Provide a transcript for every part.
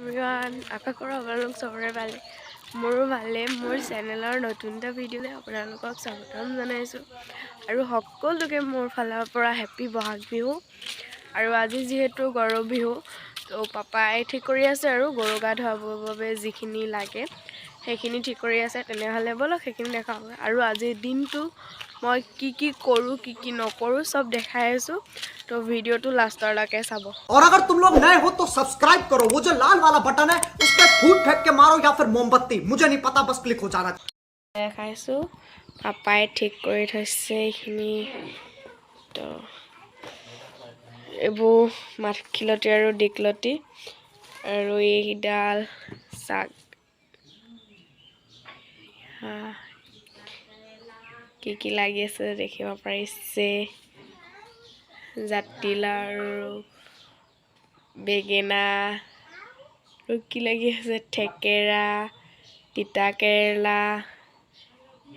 Everyone আশা কৰোঁ আপোনালোক চবৰে ভালে মোৰো ভালে মোৰ চেনেলৰ নতুন এটা ভিডিঅ'লৈ আপোনালোকক স্বাগতম জনাইছোঁ আৰু সকলোকে মোৰ ফালৰ পৰা হেপী বহাগ বিহু আৰু আজি যিহেতু গৰু বিহু তো পাপাই ঠিক কৰি আছে আৰু গৰু গা ধুৱাবৰ বাবে যিখিনি লাগে সেইখিনি ঠিক কৰি আছে তেনেহ'লে বলক সেইখিনি দেখাওঁ আৰু আজিৰ দিনটো মই কি करूँ কি नकरूँ सब देखाई आছোঁ तो वीडियो तो लास्टলৈকে চাব। और अगर तुम लोग नए हो तो सब्सक्राइब करो, वो जो लाल वाला बटन है उस पर फूट फेंक के मारो या फिर मोमबत्ती, मुझे नहीं पता, बस क्लिक हो जाना। देखाइছোঁ पापाই ঠিক কৰি থৈছে এইখিনি তো এইবোৰ মাখিলতি আৰু দীঘলতি আৰু এইডাল শাক কি লাগি আছে দেখিব পাৰিছে জাতিলাও আৰু বেঙেনা আৰু কি লাগি আছে থেকেৰা তিতা কেৰেলা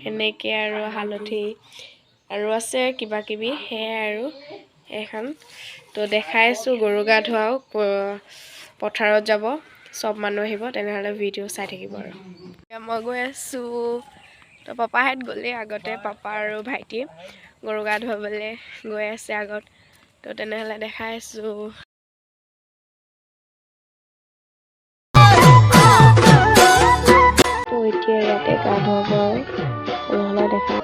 এনেকৈ আৰু হালধি আৰু আছে কিবা কিবি সেয়াই আৰু এখন তো দেখাইছোঁ গৰু গা ধুৱাও পথাৰত যাব সব মানুহ আহিব তেনেহ'লে ভিডিঅ' চাই থাকিব আৰু মই গৈ আছোঁ তো পাপাহঁত গ'লে আগতে পাপা আৰু ভাইটি গৰু গা ধুৱাবলৈ গৈ আছে আগত তো তেনেহ'লে দেখাইছোঁ তো এতিয়া ইয়াতে গা ধুৱাব আৰু তেনেহ'লে দেখা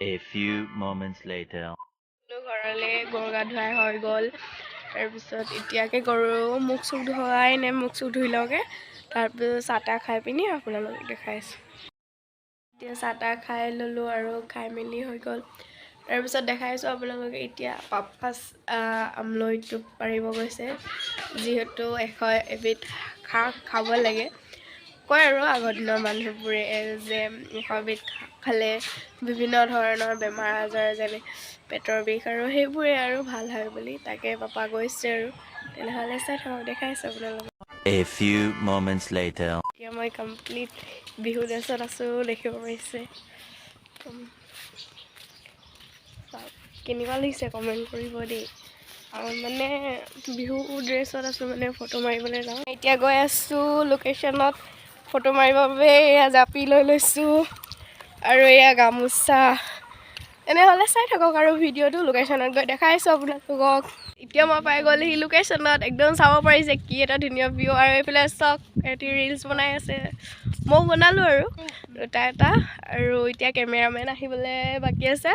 A few moments later. ঘৰলৈ গৰু গা ধুৱাই হৈ গ'ল তাৰপিছত এতিয়াকে গৰু মুখ চুখ ধুৱাই নে মুখ চুখ ধুই লওঁগৈ তাৰপিছত চাহ তাহ খাই পিনি আপোনালোকক দেখাইছোঁ এতিয়া চাহ তাহ খাই ল'লোঁ আৰু খাই মেলি হৈ গ'ল তাৰপিছত দেখাইছোঁ আপোনালোকে এতিয়া পাপা আমলৈটো পাৰিব গৈছে যিহেতু এবিধ শাক খাব লাগে কয় আৰু আগৰ দিনৰ মানুহবোৰে যে এবিধ খালে বিভিন্ন ধৰণৰ বেমাৰ আজাৰ যেনে পেটৰ বিষ আৰু সেইবোৰে আৰু ভাল হয় বুলি তাকে পাপা গৈছে আৰু তেনেহ'লে চাই থাকক দেখাইছোঁ আপোনালোকক A few moments later. এতিয়া মই কমপ্লিট বিহু ড্ৰেছত আছোঁ দেখিব পাৰিছে কেনেকুৱা লাগিছে কমেণ্ট কৰিব দেই আৰু মানে বিহু ড্ৰেছত আছোঁ মানে ফটো মাৰিবলৈ যাওঁ এতিয়া গৈ আছোঁ লোকেশ্যনত ফটো মাৰিবৰ বাবে এয়া জাপি লৈ লৈছোঁ আৰু এয়া গামোচা এনেহ'লে চাই থাকক আৰু ভিডিঅ'টো লোকেশ্যনত গৈ দেখাইছোঁ আপোনালোকক এতিয়া মই পাই গ'লহি লোকেশ্যনত একদম চাব পাৰিছে কি এটা ধুনীয়া ভিউ আৰু এইফালে চাওক এটি ৰিলছ বনাই আছে ময়ো বনালোঁ আৰু দুটা এটা আৰু এতিয়া কেমেৰামেন আহিবলৈ বাকী আছে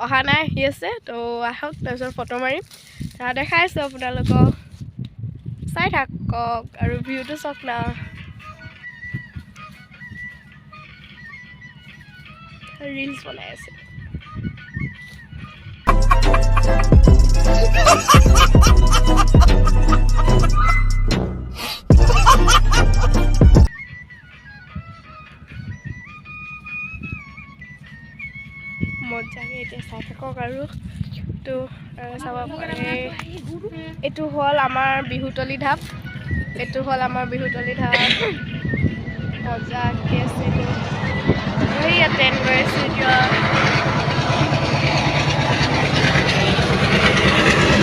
অহা নাই আহি আছে তো আহক তাৰপিছত ফটো মাৰিম তাৰ দেখাইছোঁ আপোনালোকক চাই থাকক আৰু ভিউটো চাওক না ৰিলছ বনাই আছে মজাকে এতিয়া চাই থাকক আৰু তো চাব পাৰে এইটো হ'ল আমাৰ বিহুতলী ঢাপ মজাকে আছে এইয়া ট্ৰেইন গৈ আছে এতিয়া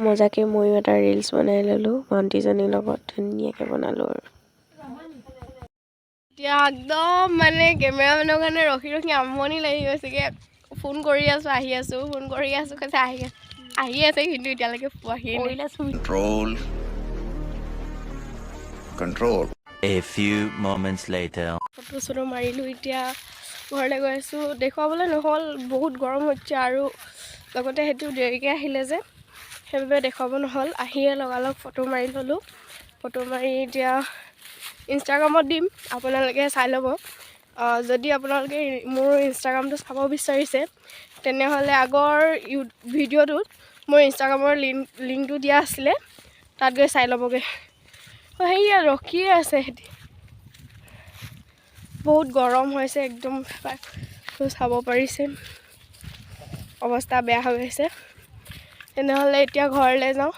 মজাকে ময়ো এটা ৰিলছ বনাই ল'লোঁ ভণ্টিজনীৰ লগত ধুনীয়াকৈ বনালোঁ আৰু এতিয়া একদম মানে কেমেৰামেনৰ কাৰণে ৰখি আমনি লাগি গৈছেগৈ ফোন কৰি আছোঁ আহি আছোঁ ফোন কৰি আছোঁ কৈছে আহি আছে কিন্তু এতিয়ালৈকে পোৱাহিয়ে নাই Control. A few moments later. Photo চটো মাৰিলোঁ এতিয়া ঘৰলৈ গৈ আছোঁ দেখুৱাবলৈ নহ'ল বহুত গৰম হৈছে আৰু লগতে সেইটো দেৰিকৈ আহিলে যে সেইবাবে দেখুৱাব নহ'ল আহিয়ে লগালগ ফটো মাৰি ল'লোঁ ফটো মাৰি এতিয়া ইনষ্টাগ্ৰামত দিম আপোনালোকে চাই ল'ব যদি আপোনালোকে মোৰ ইনষ্টাগ্ৰামটো চাব বিচাৰিছে তেনেহ'লে আগৰ ভিডিঅ'টোত মোৰ ইনষ্টাগ্ৰামৰ লিংকটো দিয়া আছিলে তাত গৈ চাই ল'বগৈ সেয়া ৰখিয়ে আছে সিহঁতি বহুত গৰম হৈছে একদম চাব পাৰিছে অৱস্থা বেয়া হৈ গৈছে তেনেহ'লে এতিয়া ঘৰলৈ যাওঁ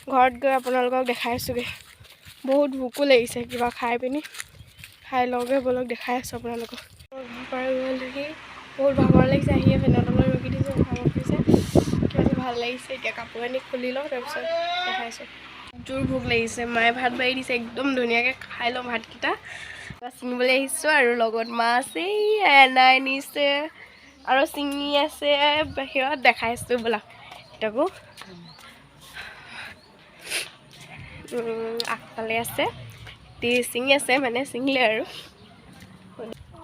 ঘৰত গৈ আপোনালোকক দেখাইছোঁগৈ বহুত ভোকো লাগিছে কিবা খাই পিনি খাই লওঁগৈ ব'লক দেখাই আছোঁ আপোনালোকক বহুত ভাগৰ লাগিছে আহিয়ে ফেনৰ তলত ৰখি দিছোঁ খাব পাৰিছে কিমান ভাল লাগিছে এতিয়া কাপোৰ কানি খুলি লওঁ তাৰপিছত দেখাইছোঁ জোৰ ভোক লাগিছে মায়ে ভাত বাঢ়ি দিছে একদম ধুনীয়াকৈ খাই লওঁ ভাতকেইটা ছিঙিবলৈ আহিছোঁ আৰু লগত মাছ এনাই নিছে আৰু চিঙি আছে বাহিৰত দেখাইছোঁ বোলা এটাকো আগফালে আছে ছিঙি আছে মানে ছিঙিলে আৰু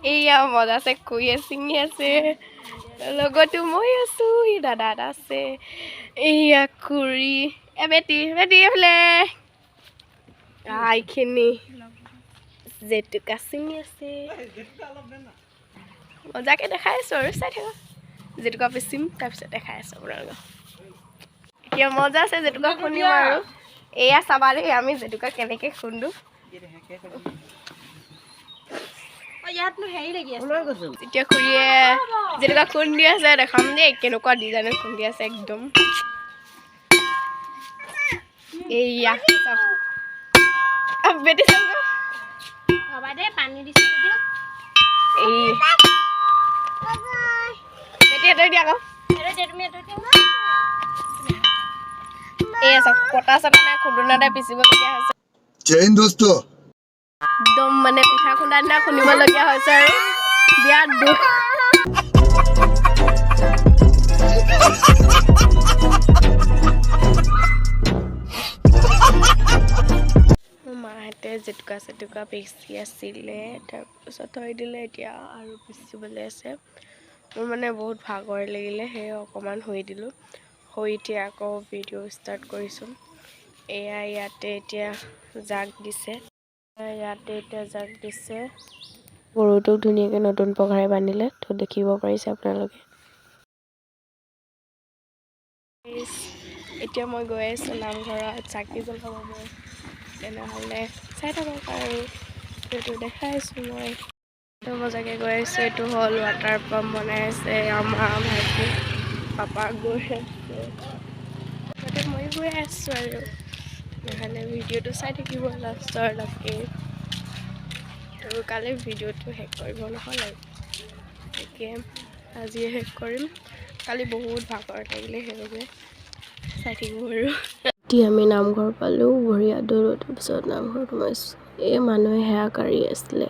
এইয়া মজা আছে খুৰীয়ে ছিঙি আছে লগতো মই আছোঁ দাদা এটা আছে এইয়া খুৰী বেটি এইফালে এইখিনি জেতুকা ছিঙি আছে মজাকৈ দেখাই আছোঁ আৰু চাই থাকা জেতুকা পিচিম তাৰপিছত দেখাই আছোঁ আপোনালোকক এতিয়া মজা আছে জেতুকা খুন্দিম আৰু এয়া চাবা দেই আমি জেতুকা কেনেকৈ খুন্দো এতিয়া খুৰীয়ে জেতুকা খুন্দি আছে দেখাম দেই কেনেকুৱা ডিজাইনত খুন্দি আছে একদম এইয়া বেটি পানী দিছোঁ বেটি এঁতৰি দিয়া আকৌ এই আছে কটা চটা নাই খুন্দুনাতে পিচিবলগীয়া হৈছে একদম মানে পিঠা খুন্দা দিনা খুন্দিবলগীয়া হৈছে আৰু বিৰাট দুখ মাহঁতে জেতুকা চেতুকা পিচি আছিলে তাৰপিছত থৈ দিলে এতিয়া আৰু পিচিবলৈ আছে মোৰ মানে বহুত ভাগৰ লাগিলে সেই অকণমান শুই দিলোঁ শুই এতিয়া আকৌ ভিডিঅ' ষ্টাৰ্ট কৰিছোঁ এয়া ইয়াতে এতিয়া জাক দিছে গৰুটোক ধুনীয়াকৈ নতুন পঘাৰে বান্ধিলে তো দেখিব পাৰিছে আপোনালোকে এতিয়া মই গৈ আছোঁ নামঘৰত চাকি জ্বলাব মই তেনেহ'লে চাই থাকক আৰু এইটো দেখাই আছোঁ মই মজাকৈ গৈ আছোঁ এইটো হ'ল ৱাটাৰ পাম্প বনাই আছে আমাৰ ভাইটি পাপা গৈ আছে মই গৈ আছোঁ আৰু নহ'লে ভিডিঅ'টো চাই থাকিব লাষ্টৰলৈকে আৰু কালি ভিডিঅ'টো শেষ কৰিব নহ'ল আৰু তাকে আজিয়ে শেষ কৰিম কালি বহুত ভাগৰ লাগিলে সেইবাবে চাই থাকিব আৰু এতিয়া আমি নামঘৰ পালোঁ ভৰিয়া দৌৰো তাৰপিছত নামঘৰত সোমাইছোঁ এই মানুহে সেৱা কাঢ়ি আছিলে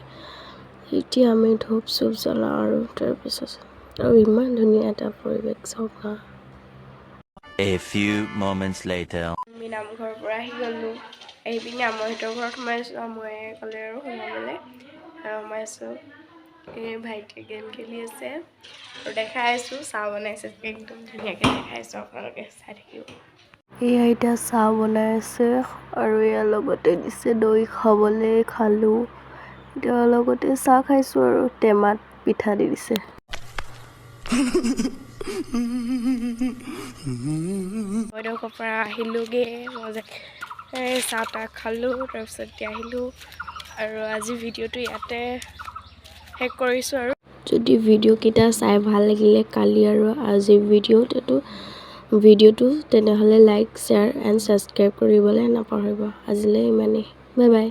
এতিয়া আমি ধূপ চুপ জ্বলাওঁ আৰু তাৰপিছত আৰু ইমান ধুনীয়া এটা পৰিৱেশ চাওক না A few moments later. আমি নামঘৰৰ পৰা আহি গ'লোঁ আহি পিনি আমৰহঁতৰ ঘৰত সোমাইছোঁ আময়ে ক'লে আৰু সোমাবলৈ সোমাইছোঁ এই ভাইটিয়ে গেম খেলি আছে আৰু দেখাই আছোঁ চাহ বনাইছে একদম ধুনীয়াকৈ দেখাইছোঁ আপোনালোকে চাই থাকিব এয়া এতিয়া চাহ বনাই আছে আৰু ইয়াৰ লগতে দিছে দৈ খাবলৈ খালোঁ এতিয়া লগতে চাহ খাইছোঁ আৰু টেমাত পিঠা দি দিছে বৈদকৰ পৰা আহিলোঁগৈ মই চাহ তাহ খালোঁ তাৰপিছত এতিয়া আহিলোঁ আৰু আজি ভিডিঅ'টো ইয়াতে শেষ কৰিছোঁ আৰু যদি ভিডিঅ'কেইটা চাই ভাল লাগিলে কালি আৰু আজি ভিডিঅ'টো তেনেহ'লে লাইক শ্বেয়াৰ এণ্ড ছাবস্ক্ৰাইব কৰিবলৈ নাপাহৰিব আজিলৈ ইমানেই বাই বাই